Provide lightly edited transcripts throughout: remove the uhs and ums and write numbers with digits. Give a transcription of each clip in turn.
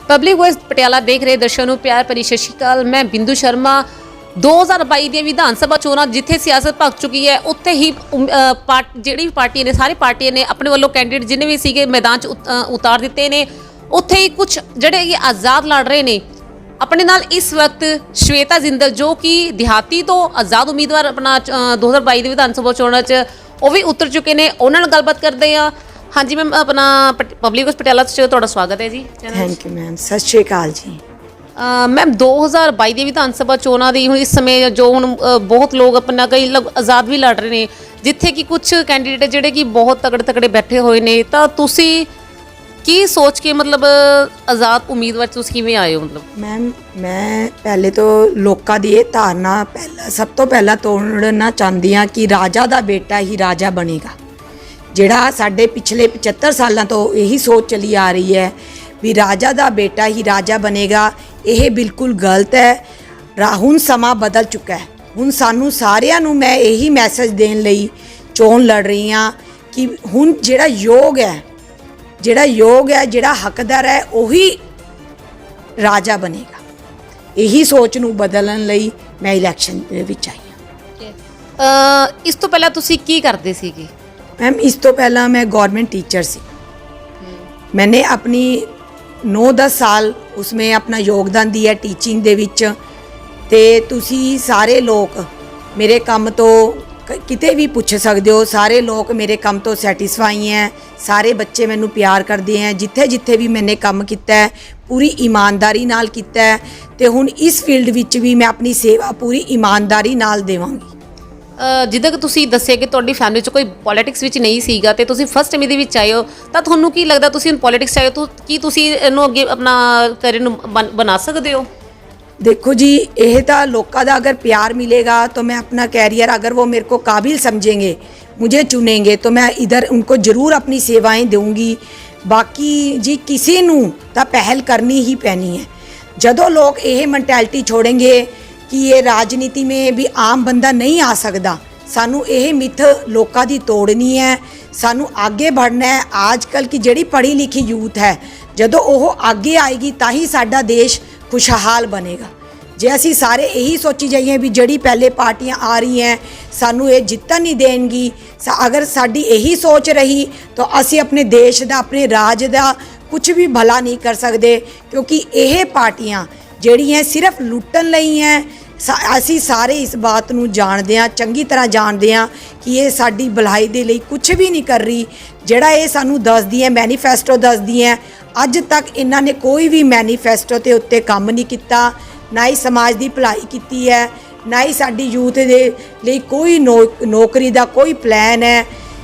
Public voice Patiala ਦੇਖ ਰਹੇ ਦਰਸ਼ਕਾਂ ਨੂੰ ਪਿਆਰ ਭਰੀ ਸਤਿ ਸ਼੍ਰੀ ਅਕਾਲ। ਮੈਂ ਬਿੰਦੂ ਸ਼ਰਮਾ। 2022 ਦੀਆਂ ਵਿਧਾਨ ਸਭਾ ਚੋਣਾਂ ਜਿੱਥੇ ਸਿਆਸਤ ਭਖ ਚੁੱਕੀ ਹੈ ਉੱਥੇ ਹੀ ਜਿਹੜੀ ਪਾਰਟੀਆਂ ਨੇ ਸਾਰੀ ਪਾਰਟੀਆਂ ਨੇ ਆਪਣੇ ਵੱਲੋਂ ਕੈਂਡੀਡੇਟ ਜਿੰਨੇ ਵੀ ਸੀਗੇ ਮੈਦਾਨ 'ਚ ਉਤਾਰ ਦਿੱਤੇ ਨੇ। ਉੱਥੇ ਹੀ ਕੁਝ ਜਿਹੜੇ ਕਿ ਆਜ਼ਾਦ ਲੜ ਰਹੇ ਨੇ अपने नाल इस वक्त श्वेता जिंदल जो कि देहाती तो आज़ाद उम्मीदवार अपना 2022 विधान सभा चोणां च वो भी उतर चुके हैं। उन्हां नाल गलबात करते हैं। हाँ जी मैम, अपना पब्लिक वॉइस पटियाला च तुहाडा स्वागत है जी। थैंक यू मैम, सत श्री अकाल जी। मैम 2022 की विधान सभा चोणां दी हुण इस समय जो हुण बहुत लोग अपना कई आज़ाद भी लड़ रहे हैं जिथे कि कुछ कैंडीडेट जिहड़े कि बहुत तगड़े तगड़े बैठे हुए ने, तां तुसीं की सोच के मतलब आज़ाद उम्मीदवार तुसीं किवें आए हो? मतलब मैम मैं पहले तो लोगों की ये धारणा सब तो पहला तोड़ना चाहती हाँ कि राजा का बेटा ही राजा बनेगा। जिहड़ा साडे पिछले 75 सालों तो यही सोच चली आ रही है भी राजा का बेटा ही राजा बनेगा, यह बिल्कुल गलत है। हुण समा बदल चुका है। हुण सानू सारियां नू मैं यही मैसेज देण लई चोण लड़ रही हाँ कि हुण जिहड़ा योग है जिहड़ा हकदार है वही राजा बनेगा। यही सोच नू बदलण लई मैं इलैक्शन दे विच आई हाँ। इस तो पहला तुसी की करदे सीगे? मैम इस तो पहला मैं गवर्नमेंट टीचर सी। मैंने अपनी 9-10 साल उसमें अपना योगदान दिया टीचिंग दे विच। ते तुसी सारे लोग मेरे काम तो किते भी पूछ सकते हो, सारे लोग मेरे काम तो सैटिस्फाई हैं। सारे बच्चे मैनू प्यार करते हैं। जिथे जिथे भी मैंने काम किया है पूरी ईमानदारी नाल किया है। तो हुण इस फील्ड विच भी मैं अपनी सेवा पूरी ईमानदारी नाल देवांगी। जिद्दां कि तुसीं दस्सिआ कि तुहाडी फैमिली 'च कोई पॉलिटिक्स विच नहीं सीगा ते तुसीं फस्ट टाइम इहदे विच आए हो, तां तुहानूं की लगदा तुसीं हुण पॉलिटिक्स 'च आए हो तो की तुसीं इहनूं अगे अपना करियर नूं बना सकदे हो? देखो जी, यह तो लोगों का अगर प्यार मिलेगा तो मैं अपना कैरियर, अगर वो मेरे को काबिल समझेंगे, मुझे चुनेंगे तो मैं इधर उनको ज़रूर अपनी सेवाएं दूंगी। बाकी जी किसी नू तो पहल करनी ही पैनी है। जदों लोग यह मैंटैलिटी छोड़ेंगे कि ये राजनीति में भी आम बंदा नहीं आ सकता, सानू यह मिथ लोगों की तोड़नी है। सानू आगे बढ़ना है। आजकल की जिहड़ी पढ़ी लिखी यूथ है जदों वह आगे आएगी ताही साडा देश खुशहाल बनेगा। जे असी सारे यही सोची जाइए भी जड़ी पहले पार्टियां आ रही हैं सानू ये जितन नहीं देंगी, अगर साडी यही सोच रही तो असी अपने देश का अपने राज का कुछ भी भला नहीं कर सकते। क्योंकि यह पार्टियां जड़ी हैं सिर्फ लुटन लई हैं। असी सारे इस बात नू जानते हैं, चंगी तरह जानते हैं कि ये साडी भलाई दे लई कुछ भी नहीं कर रही। जिहड़ा ये सानू दसदी है मैनीफेस्टो दसदी है, अज तक इन्हां ने कोई भी मैनीफेस्टो के उत्ते काम नहीं किया, ना ही समाज की भलाई की है, ना ही साडी यूथ दे लई कोई नौकरी का कोई प्लैन है।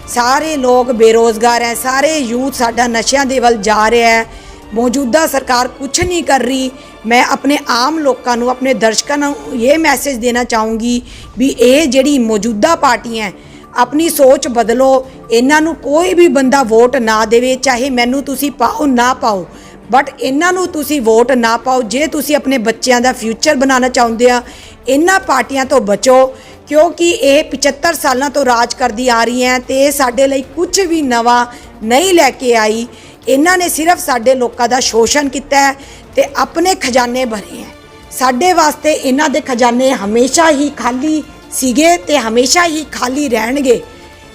सारे लोग बेरोज़गार हैं, सारे यूथ साडा नशियां दे वल जा रहा है। मौजूदा सरकार कुछ नहीं कर रही। मैं अपने आम लोगों को, अपने दर्शकों को ये मैसेज देना चाहूँगी भी ये जिहड़ी मौजूदा पार्टियां हैं अपनी सोच बदलो। इन्हां नूं कोई भी बंदा वोट ना देवे, चाहे मैनू तुसी पाओ ना पाओ, बट इन्हां नूं तुसी वोट ना पाओ। जे तुसी अपने बच्चों का फ्यूचर बनाना चाहते हो इन्हां पार्टियां तो बचो, क्योंकि ये 75 सालों तो राज करती आ रही हैं। तो साडे लई कुछ भी नवा नहीं लैके आई। इन्हां ने सिर्फ साडे लोकां दा शोषण किया है ते अपने खजाने भरे हैं। साडे वास्ते इन्हां दे खजाने हमेशा ही खाली सीगे ते हमेशा ही खाली रहणगे।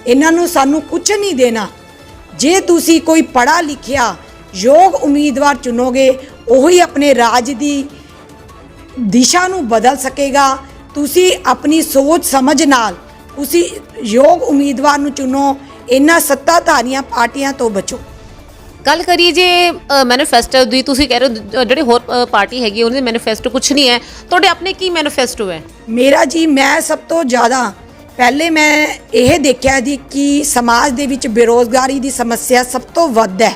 इन्हां नूं सानू कुछ नहीं देना। जे तुसी कोई पढ़ा लिखिया योग उम्मीदवार चुनोगे वही अपने राज की दिशा नूं बदल सकेगा। तुसी अपनी सोच समझ नाल उसी योग उम्मीदवार नूं चुनो। इन्हां सत्ताधारियां पार्टियां तो बचो। गल करिए जे मैनीफेस्टो दी, तुसीं कह रहे हो जिहड़ी होर पार्टी हैगी उन्हें मैनीफेस्टो कुछ नहीं है, तुहाडे अपने की मैनीफेस्टो है? मेरा जी, मैं सब तो ज़्यादा पहले मैं यह देखा जी कि समाज दे विच बेरोज़गारी की समस्या सब तो वध है।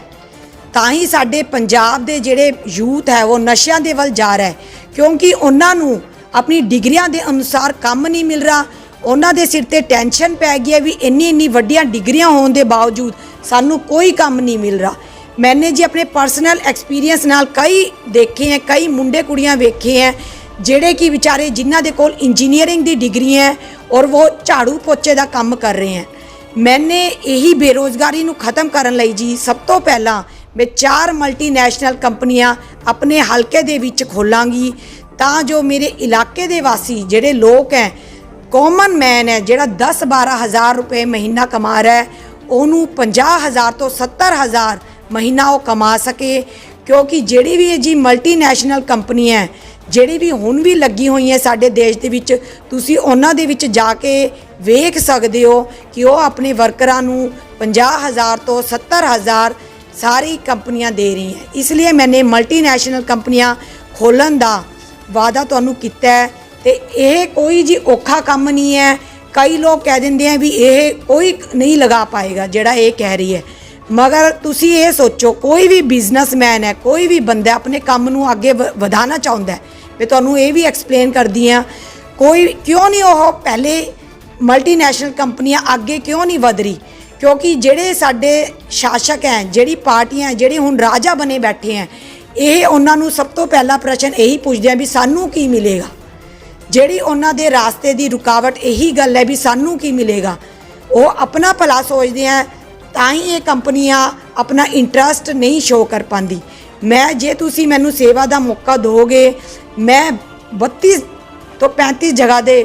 ताही साडे पंजाब दे जिहड़े यूथ है वो नशियां दे वल जा रहा है, क्योंकि उन्हां नूं अपनी डिग्रियां दे अनुसार काम नहीं मिल रहा। उन्हां दे सिर ते टेंशन पै गई है भी इन्नी वड्डियां डिग्रियां होने के बावजूद सानू कोई काम नहीं मिल रहा। मैंने जी अपने पर्सनल एक्सपीरियंस नाल कई देखे हैं, कई मुंडे कुड़ियां वेखे हैं जिहड़े कि बेचारे जिन्हां दे कोल इंजीनियरिंग की डिग्री है और वो झाड़ू पोचे का काम कर रहे हैं। मैंने यही बेरोज़गारी नूं खत्म करन लई जी सब तो पहला मैं 4 मल्टीनैशनल कंपनियां अपने हलके दे विच खोलांगी ਤਾਂ ਜੋ ਮੇਰੇ ਇਲਾਕੇ ਦੇ ਵਾਸੀ ਜਿਹੜੇ ਲੋਕ ਹੈ ਕਾਮਨ ਮੈਨ ਹੈ ਜਿਹੜਾ 10-12 ਹਜ਼ਾਰ ਰੁਪਏ ਮਹੀਨਾ ਕਮਾ ਰਿਹਾ ਹੈ ਉਹਨੂੰ 50,000 ਤੋਂ 70,000 ਮਹੀਨਾ ਉਹ ਕਮਾ ਸਕੇ ਕਿਉਂਕਿ ਜਿਹੜੀ ਵੀ ਇਹ ਜੀ ਮਲਟੀਨੈਸ਼ਨਲ ਕੰਪਨੀ ਹੈ ਜਿਹੜੀ ਵੀ ਹੁਣ ਵੀ ਲੱਗੀ ਹੋਈ ਹੈ ਸਾਡੇ ਦੇਸ਼ ਦੇ ਵਿੱਚ ਤੁਸੀਂ ਉਹਨਾਂ ਦੇ ਵਿੱਚ ਜਾ ਕੇ ਵੇਖ ਸਕਦੇ ਹੋ ਕਿ ਉਹ ਆਪਣੇ ਵਰਕਰਾਂ ਨੂੰ 50,000 ਤੋਂ 70,000 ਸਾਰੀ ਕੰਪਨੀਆਂ ਦੇ ਰਹੀ ਹੈ ਇਸ ਲਈ ਮੈंने ਮਲਟੀਨੈਸ਼ਨਲ ਕੰਪਨੀਆਂ ਖੋਲ੍ਹਣ ਦਾ वादा तुहानू कीता है ते यह कोई जी औखा काम नहीं है कई लोग कह देंगे हैं भी ये कोई नहीं लगा पाएगा जिहड़ा ये कह रही है मगर तुसी ये सोचो कोई भी बिजनेसमैन है कोई भी बंदा अपने काम नू आगे वधाना चाहुंदा है मैं तुहानू ये भी एक्सप्लेन करदी हाँ कोई क्यों नहीं वो पहले मल्टीनैशनल कंपनियां आगे क्यों नहीं वध रही क्योंकि जिहड़े साडे शासक हैं जिहड़ी पार्टियां जिहड़े हुण राजा बने बैठे हैं ਇਹ ਉਹਨਾਂ ਨੂੰ ਸਭ ਤੋਂ ਪਹਿਲਾ ਪ੍ਰਸ਼ਨ ਇਹੀ ਪੁੱਛਦੇ ਆ ਵੀ ਸਾਨੂੰ ਕੀ ਮਿਲੇਗਾ ਜਿਹੜੀ ਉਹਨਾਂ ਦੇ ਰਾਸਤੇ ਦੀ ਰੁਕਾਵਟ ਇਹੀ ਗੱਲ ਹੈ ਵੀ ਸਾਨੂੰ ਕੀ ਮਿਲੇਗਾ ਉਹ ਆਪਣਾ ਭਲਾ ਸੋਚਦੇ ਆ ਤਾਂ ਹੀ ਇਹ ਕੰਪਨੀਆਂ ਆਪਣਾ ਇੰਟਰਸਟ ਨਹੀਂ ਸ਼ੋ ਕਰ ਪਾਉਂਦੀ ਮੈਂ ਜੇ ਤੁਸੀਂ ਮੈਨੂੰ ਸੇਵਾ ਦਾ ਮੌਕਾ ਦਿਓਗੇ ਮੈਂ 32 ਤੋਂ 35 ਜਗ੍ਹਾ ਦੇ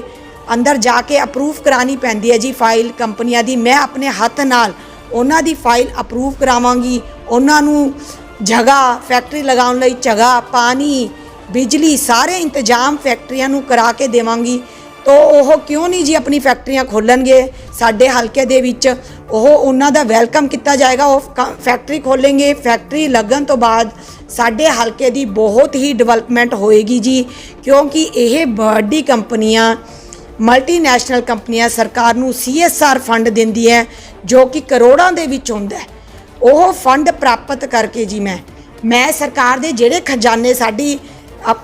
ਅੰਦਰ ਜਾ ਕੇ ਅਪਰੂਵ ਕਰਾਣੀ ਪੈਂਦੀ ਹੈ ਜੀ ਫਾਈਲ ਕੰਪਨੀਆਂ ਦੀ ਮੈਂ ਆਪਣੇ ਹੱਥ ਨਾਲ ਉਹਨਾਂ ਦੀ ਫਾਈਲ ਅਪਰੂਵ ਕਰਾਵਾਂਗੀ ਉਹਨਾਂ ਨੂੰ जगह फैक्ट्री लगाने लई जगह पानी बिजली सारे इंतजाम फैक्ट्रियां नू करा के देवांगी तो वह क्यों नहीं जी अपनी फैक्ट्रियां खोलणगे साडे हलके दे विच ओह उन्हां दा वैलकम किया जाएगा वो फैक्ट्री खोलेंगे फैक्ट्री लगन तो बाद साडे हलके दी बहुत ही डिवेलपमेंट होएगी जी क्योंकि यह बड़ी कंपनियां मल्टीनैशनल कंपनियां सरकार नू CSR फंड दिंदी है जो कि करोड़ों दे विच हुंदा है ਉਹ ਫੰਡ ਪ੍ਰਾਪਤ ਕਰਕੇ ਜੀ ਮੈਂ ਸਰਕਾਰ ਦੇ ਜਿਹੜੇ ਖਜ਼ਾਨੇ ਸਾਡੀ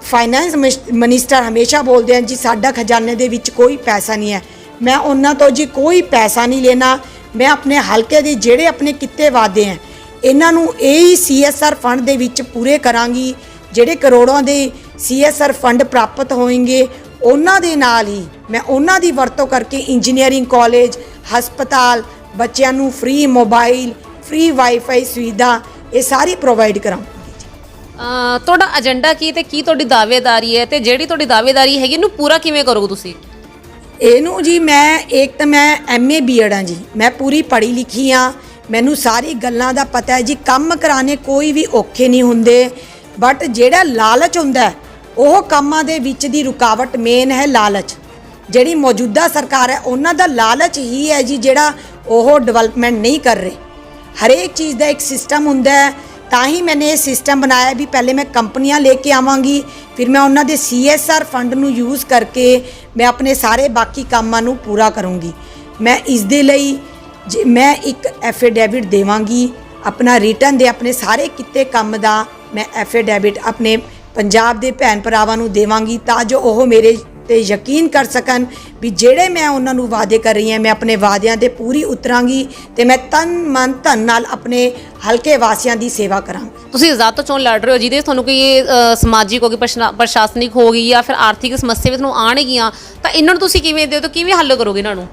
ਫਾਈਨੈਂਸ ਮਿਨਿਸਟਰ ਹਮੇਸ਼ਾ ਬੋਲਦੇ ਹਨ ਜੀ ਸਾਡਾ ਖਜ਼ਾਨੇ ਦੇ ਵਿੱਚ ਕੋਈ ਪੈਸਾ ਨਹੀਂ ਹੈ ਮੈਂ ਉਹਨਾਂ ਤੋਂ ਜੀ ਕੋਈ ਪੈਸਾ ਨਹੀਂ ਲੈਣਾ ਮੈਂ ਆਪਣੇ ਹਲਕੇ ਦੇ ਜਿਹੜੇ ਆਪਣੇ ਕਿੱਤੇ ਵਾਅਦੇ ਹੈ ਇਹਨਾਂ ਨੂੰ ਇਹ CSR ਫੰਡ ਦੇ ਵਿੱਚ ਪੂਰੇ ਕਰਾਂਗੀ ਜਿਹੜੇ ਕਰੋੜਾਂ ਦੇ CSR ਫੰਡ ਪ੍ਰਾਪਤ ਹੋਣਗੇ ਉਹਨਾਂ ਦੇ ਨਾਲ ਹੀ ਮੈਂ ਉਹਨਾਂ ਦੀ ਵਰਤੋਂ ਕਰਕੇ ਇੰਜੀਨੀਅਰਿੰਗ ਕਾਲਜ ਹਸਪਤਾਲ ਬੱਚਿਆਂ ਨੂੰ ਫ੍ਰੀ ਮੋਬਾਈਲ फ्री वाईफाई सुविधा ये सारी प्रोवाइड कराऊंगी ਤੁਹਾਡਾ ਏਜੰਡਾ ਕੀ ਤੇ ਕੀ ਤੁਹਾਡੀ ਦਾਅਵੇਦਾਰੀ ਹੈ ਤੇ ਜਿਹੜੀ ਤੁਹਾਡੀ ਦਾਅਵੇਦਾਰੀ ਹੈਗੀ ਇਹਨੂੰ ਪੂਰਾ ਕਿਵੇਂ ਕਰੋਗੇ ਤੁਸੀਂ ਇਹਨੂੰ ਜੀ ਮੈਂ ਇੱਕ ਤਾਂ ਮੈਂ MA B.Ed ਹਾਂ ਜੀ ਮੈਂ ਪੂਰੀ ਪੜ੍ਹੀ ਲਿਖੀ ਹਾਂ ਮੈਨੂੰ ਸਾਰੀ ਗੱਲਾਂ ਦਾ ਪਤਾ ਹੈ ਜੀ ਕੰਮ ਕਰਾਣੇ ਕੋਈ ਵੀ ਔਖੇ ਨਹੀਂ ਹੁੰਦੇ ਬਟ ਜਿਹੜਾ ਲਾਲਚ ਹੁੰਦਾ ਉਹ ਕੰਮਾਂ ਦੇ ਵਿੱਚ ਦੀ ਰੁਕਾਵਟ ਮੇਨ ਹੈ ਲਾਲਚ ਜਿਹੜੀ ਮੌਜੂਦਾ ਸਰਕਾਰ ਹੈ ਉਹਨਾਂ ਦਾ ਲਾਲਚ ਹੀ ਹੈ ਜੀ ਜਿਹੜਾ ਉਹ ਡਿਵੈਲਪਮੈਂਟ ਨਹੀਂ ਕਰ ਰਹੇ हर एक चीज़ का एक सिस्टम होंदा है तां ही मैंने ये सिस्टम बनाया भी पहले मैं कंपनियां लेके आवांगी फिर मैं उन्होंने CSR फंड नू यूज़ करके मैं अपने सारे बाकी कामां नू पूरा करूँगी मैं इस दे लई मैं एक एफिडेविट देवांगी अपना रिटर्न दे अपने सारे किते काम दा मैं एफिडेविट अपने पंजाब दे भैन भरावां नू देवांगी तां जो ओह मेरे ਤੇ ਯਕੀਨ ਕਰ ਸਕਣ ਵੀ ਜਿਹੜੇ ਮੈਂ ਉਹਨਾਂ ਨੂੰ ਵਾਅਦੇ ਕਰ ਰਹੀ ਹਾਂ ਮੈਂ ਆਪਣੇ ਵਾਅਦਿਆਂ ਤੇ ਪੂਰੀ ਉਤਰਾਂਗੀ ਤੇ ਮੈਂ ਤਨ ਮਨ ਧਨ ਨਾਲ ਆਪਣੇ ਹਲਕੇ ਵਾਸੀਆਂ ਦੀ ਸੇਵਾ ਕਰਾਂਗੀ ਤੁਸੀਂ ਆਜ਼ਾਦ ਤੋਂ ਚੋਣ ਲੜ ਰਹੇ ਹੋ ਜਿਹਦੇ ਤੁਹਾਨੂੰ ਕੋਈ ਸਮਾਜਿਕ ਹੋ ਗਈ ਪ੍ਰਸ਼ਾਸਨਿਕ ਹੋ ਗਈ ਜਾਂ ਫਿਰ ਆਰਥਿਕ ਸਮੱਸਿਆ ਵੀ ਤੁਹਾਨੂੰ ਆਣਗੀਆਂ ਤਾਂ ਇਹਨਾਂ ਨੂੰ ਤੁਸੀਂ ਕਿਵੇਂ ਦਿਓ ਤਾਂ ਕਿਵੇਂ ਹੱਲ ਕਰੋਗੇ ਇਹਨਾਂ ਨੂੰ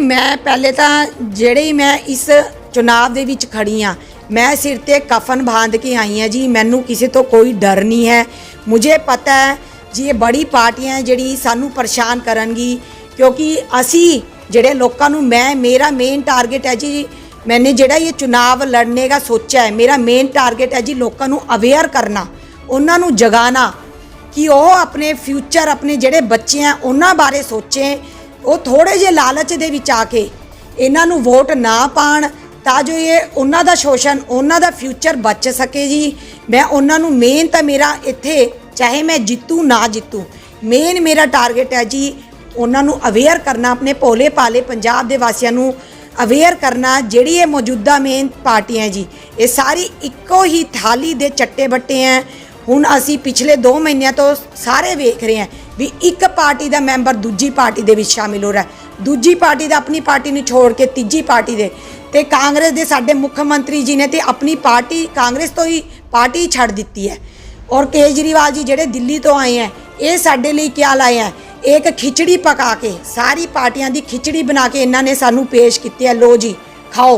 ਮੈਂ ਪਹਿਲੇ ਤਾਂ ਜਿਹੜੇ ਮੈਂ ਇਸ ਚੁਣਾਵ ਦੇ ਵਿੱਚ ਖੜੀ ਹਾਂ मैं सिर ते कफन बांध के आई हाँ जी मैनू किसी तो कोई डर नहीं है मुझे पता है जी ये बड़ी पार्टियां जिहड़ी सानू परेशान करनगी क्योंकि असी जिहड़े लोकां नू मेरा मेन टारगेट है जी मैंने जिहड़ा ये चुनाव लड़ने का सोचा है मेरा मेन टारगेट है जी लोकां नू अवेयर करना उन्हां नू जगाना कि वो अपने फ्यूचर अपने जिहड़े बच्चे हैं उन्हां बारे सोचें वो थोड़े जे लालच दे विच आके इन्हां नू वोट ना पाण ਤਾਂ ਜੋ ਇਹ ਉਹਨਾਂ ਦਾ ਸ਼ੋਸ਼ਣ ਉਹਨਾਂ ਦਾ ਫਿਊਚਰ ਬਚ ਸਕੇ ਜੀ ਮੈਂ ਉਹਨਾਂ ਨੂੰ ਮੇਨ ਤਾਂ ਮੇਰਾ ਇੱਥੇ ਚਾਹੇ ਮੈਂ ਜਿੱਤੂ ਨਾ ਜਿੱਤੂ ਮੇਨ ਮੇਰਾ ਟਾਰਗੇਟ ਹੈ ਜੀ ਉਹਨਾਂ ਨੂੰ ਅਵੇਅਰ ਕਰਨਾ ਆਪਣੇ ਭੋਲੇ ਭਾਲੇ ਪੰਜਾਬ ਦੇ ਵਾਸੀਆਂ ਨੂੰ ਅਵੇਅਰ ਕਰਨਾ ਜਿਹੜੀ ਇਹ ਮੌਜੂਦਾ ਮੇਨ ਪਾਰਟੀਆਂ ਜੀ ਇਹ ਸਾਰੀ ਇੱਕੋ ਹੀ ਥਾਲੀ ਦੇ ਚੱਟੇ ਬੱਟੇ ਹੈ ਹੁਣ ਅਸੀਂ ਪਿਛਲੇ 2 ਮਹੀਨਿਆਂ ਤੋਂ ਸਾਰੇ ਵੇਖ ਰਹੇ ਹਾਂ ਵੀ ਇੱਕ ਪਾਰਟੀ ਦਾ ਮੈਂਬਰ ਦੂਜੀ ਪਾਰਟੀ ਦੇ ਵਿੱਚ ਸ਼ਾਮਿਲ ਹੋ ਰਿਹਾ ਦੂਜੀ ਪਾਰਟੀ ਦਾ ਆਪਣੀ ਪਾਰਟੀ ਨੂੰ ਛੋੜ ਕੇ ਤੀਜੀ ਪਾਰਟੀ ਦੇ ਤੇ ਕਾਂਗਰਸ ਦੇ ਸਾਡੇ ਮੁੱਖ ਮੰਤਰੀ ਜੀ ਨੇ ਤੇ ਆਪਣੀ ਪਾਰਟੀ ਕਾਂਗਰਸ ਤੋਂ ਹੀ ਪਾਰਟੀ ਛੱਡ ਦਿੱਤੀ ਹੈ ਔਰ ਕੇਜਰੀਵਾਲ ਜੀ ਜਿਹੜੇ ਦਿੱਲੀ ਤੋਂ ਆਏ ਹੈ ਇਹ ਸਾਡੇ ਲਈ ਕੀ ਲਾਏ ਹੈ एक खिचड़ी पका के सारी पार्टियां दी खिचड़ी बना के इन्होंने सानू पेश की है लो जी खाओ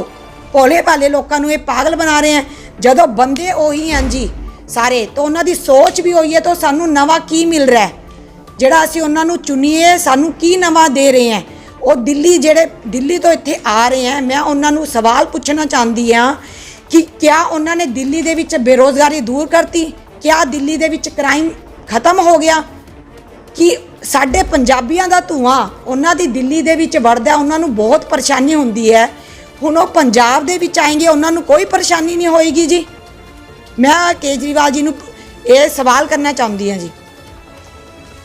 ਭੋਲੇ ਭਾਲੇ ਲੋਕਾਂ ਨੂੰ ਇਹ ਪਾਗਲ ਬਣਾ ਰਹੇ ਹੈ। ਜਦੋਂ ਬੰਦੇ ਉਹੀ ਹਨ ਜੀ ਸਾਰੇ, ਤਾਂ ਉਹਨਾਂ ਦੀ ਸੋਚ ਵੀ ਉਹੀ ਹੈ, ਤਾਂ ਸਾਨੂੰ ਨਵਾਂ ਕੀ ਮਿਲ ਰਿਹਾ ਹੈ? ਜਿਹੜਾ ਅਸੀਂ ਉਹਨਾਂ ਨੂੰ ਚੁਣੀਏ, ਸਾਨੂੰ ਕੀ ਨਵਾਂ ਦੇ ਰਹੇ ਹੈ? ਉਹ ਜਿਹੜੇ ਦਿੱਲੀ ਤੋਂ ਇੱਥੇ ਆ ਰਹੇ ਹੈ, ਮੈਂ ਉਹਨਾਂ ਨੂੰ ਸਵਾਲ ਪੁੱਛਣਾ ਚਾਹੁੰਦੀ ਹਾਂ ਕਿ ਕਿਆ ਉਹਨਾਂ ਨੇ ਦਿੱਲੀ ਦੇ ਵਿੱਚ ਬੇਰੋਜ਼ਗਾਰੀ ਦੂਰ ਕਰਤੀ? ਕਿਆ ਦਿੱਲੀ ਦੇ ਵਿੱਚ ਕ੍ਰਾਈਮ ਖਤਮ ਹੋ ਗਿਆ? ਕਿ ਸਾਡੇ ਪੰਜਾਬੀਆਂ ਦਾ ਧੂਆਂ ਉਹਨਾਂ ਦੀ ਦਿੱਲੀ ਦੇ ਵਿੱਚ ਵੜਦਾ, ਉਹਨਾਂ ਨੂੰ ਬਹੁਤ ਪਰੇਸ਼ਾਨੀ ਹੁੰਦੀ ਹੈ। ਹੁਣ ਉਹ ਪੰਜਾਬ ਦੇ ਵਿੱਚ ਆਏਂਗੇ, ਉਹਨਾਂ ਨੂੰ ਕੋਈ ਪਰੇਸ਼ਾਨੀ ਨਹੀਂ ਹੋਏਗੀ ਜੀ। ਮੈਂ ਕੇਜਰੀਵਾਲ ਜੀ ਨੂੰ ਇਹ ਸਵਾਲ ਕਰਨਾ ਚਾਹੁੰਦੀ ਹਾਂ ਜੀ।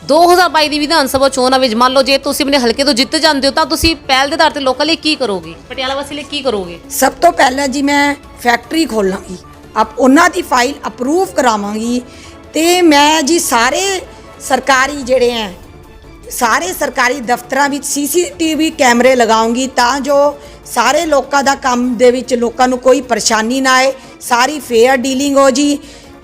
2022 ਦੀ ਵਿਧਾਨ ਸਭਾ ਚੋਣਾਂ ਵਿੱਚ ਮੰਨ ਲਓ ਜੇ ਤੁਸੀਂ ਆਪਣੇ ਹਲਕੇ ਤੋਂ ਜਿੱਤ ਜਾਂਦੇ ਹੋ ਤਾਂ ਤੁਸੀਂ ਪਹਿਲ ਦੇ ਆਧਾਰ ਤੇ ਲੋਕਾਂ ਲਈ ਕੀ ਕਰੋਗੇ? ਪਟਿਆਲਾ ਵਾਸੀ ਲਈ ਕੀ ਕਰੋਗੇ? ਸਭ ਤੋਂ ਪਹਿਲਾਂ ਜੀ ਮੈਂ ਫੈਕਟਰੀ ਖੋਲਾਂਗੀ, ਉਹਨਾਂ ਦੀ ਫਾਈਲ ਅਪਰੂਵ ਕਰਾਵਾਂਗੀ, ਤੇ ਮੈਂ ਜੀ ਸਾਰੇ ਸਰਕਾਰੀ ਜਿਹੜੇ ਹੈ ਸਾਰੇ ਸਰਕਾਰੀ ਦਫ਼ਤਰਾਂ ਵਿੱਚ CCTV ਕੈਮਰੇ ਲਗਾਉਂਗੀ, ਤਾਂ ਜੋ ਸਾਰੇ ਲੋਕਾਂ ਦਾ ਕੰਮ ਦੇ ਵਿੱਚ ਲੋਕਾਂ ਨੂੰ ਕੋਈ ਪਰੇਸ਼ਾਨੀ ਨਾ ਆਏ, ਸਾਰੀ ਫੇਅਰ ਡੀਲਿੰਗ ਹੋ ਜੀ।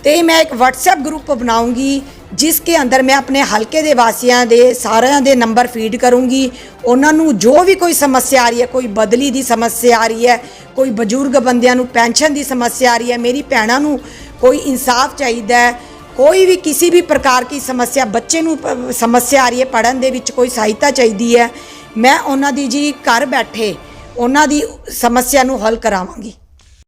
ਤੇ ਮੈਂ ਇੱਕ WhatsApp ਗਰੁੱਪ ਬਣਾਉਂਗੀ ਜਿਸ ਕੇ ਅੰਦਰ ਮੈਂ ਆਪਣੇ ਹਲਕੇ ਦੇ ਵਾਸੀਆਂ ਦੇ ਸਾਰਿਆਂ ਦੇ ਨੰਬਰ ਫੀਡ ਕਰੂੰਗੀ। ਉਹਨਾਂ ਨੂੰ ਜੋ ਵੀ ਕੋਈ ਸਮੱਸਿਆ ਆ ਰਹੀ ਹੈ, ਕੋਈ ਬਦਲੀ ਦੀ ਸਮੱਸਿਆ ਆ ਰਹੀ ਹੈ, ਕੋਈ ਬਜ਼ੁਰਗ ਬੰਦਿਆਂ ਨੂੰ ਪੈਨਸ਼ਨ ਦੀ ਸਮੱਸਿਆ ਆ ਰਹੀ ਹੈ, ਮੇਰੀ ਭੈਣਾਂ ਨੂੰ ਕੋਈ ਇਨਸਾਫ ਚਾਹੀਦਾ ਹੈ, ਕੋਈ ਵੀ ਕਿਸੇ ਵੀ ਪ੍ਰਕਾਰ ਦੀ ਸਮੱਸਿਆ, ਬੱਚੇ ਨੂੰ ਸਮੱਸਿਆ ਆ ਰਹੀ ਹੈ, ਪੜ੍ਹਨ ਦੇ ਵਿੱਚ ਕੋਈ ਸਹਾਇਤਾ ਚਾਹੀਦੀ ਹੈ, ਮੈਂ ਉਹਨਾਂ ਦੀ ਜੀ ਘਰ ਬੈਠੇ ਉਹਨਾਂ ਦੀ ਸਮੱਸਿਆ ਨੂੰ ਹੱਲ ਕਰਾਵਾਂਗੀ।